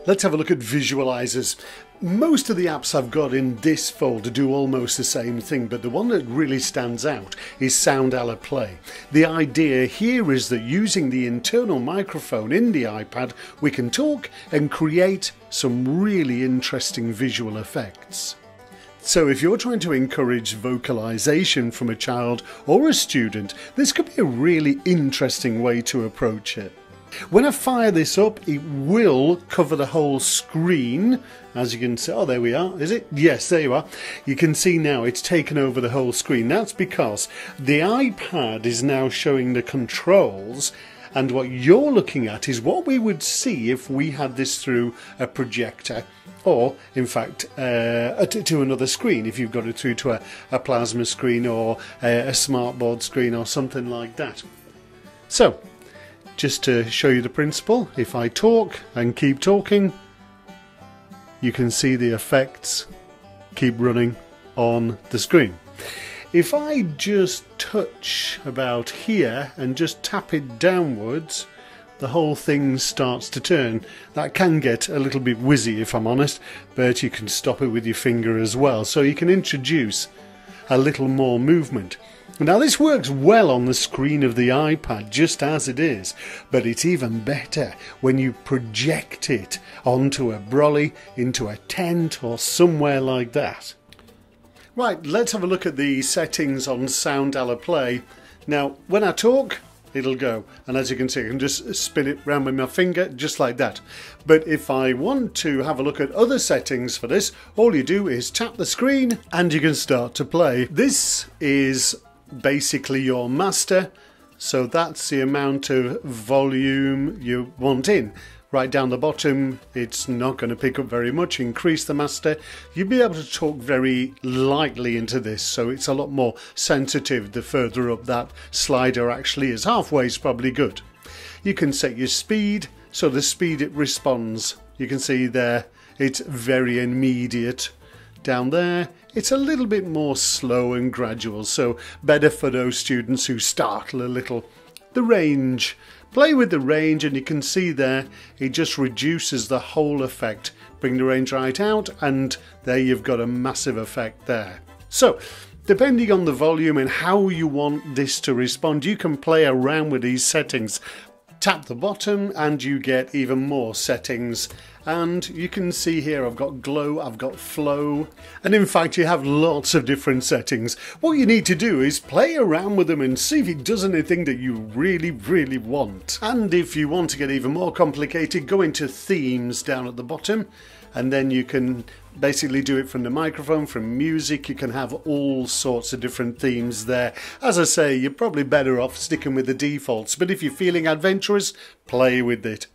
Let's have a look at visualizers. Most of the apps I've got in this folder do almost the same thing, but the one that really stands out is Soundala Play. The idea here is that using the internal microphone in the iPad, we can talk and create some really interesting visual effects. So if you're trying to encourage vocalization from a child or a student, this could be a really interesting way to approach it. When I fire this up, it will cover the whole screen, as you can see. Oh, there we are. Is it? Yes, there you are. You can see now it's taken over the whole screen. That's because the iPad is now showing the controls, and what you're looking at is what we would see if we had this through a projector, or in fact to another screen, if you've got it through to a plasma screen or a smartboard screen or something like that. So just to show you the principle, if I talk and keep talking, you can see the effects keep running on the screen. If I just touch about here and just tap it downwards, the whole thing starts to turn. That can get a little bit whizzy, if I'm honest, but you can stop it with your finger as well, so you can introduce a little more movement. Now this works well on the screen of the iPad just as it is, but it's even better when you project it onto a brolly, into a tent or somewhere like that. Right, let's have a look at the settings on Soundala Play. Now when I talk, it'll go, and as you can see I can just spin it round with my finger just like that. But if I want to have a look at other settings for this, all you do is tap the screen and you can start to play. This is basically your master, so that's the amount of volume you want in. Right down the bottom, it's not going to pick up very much. Increase the master. You'll be able to talk very lightly into this, so it's a lot more sensitive the further up that slider actually is. Halfway is probably good. You can set your speed, so the speed it responds. You can see there, it's very immediate. Down there, it's a little bit more slow and gradual, so better for those students who startle a little. The range. Play with the range and you can see there it just reduces the whole effect. Bring the range right out and there you've got a massive effect there. So depending on the volume and how you want this to respond, you can play around with these settings. Tap the bottom and you get even more settings, and you can see here I've got glow, I've got flow, and in fact you have lots of different settings. What you need to do is play around with them and see if it does anything that you really want. And if you want to get even more complicated, go into themes down at the bottom, and then you can basically do it from the microphone, from music. You can have all sorts of different themes there. As I say, you're probably better off sticking with the defaults, but if you're feeling adventurous, play with it.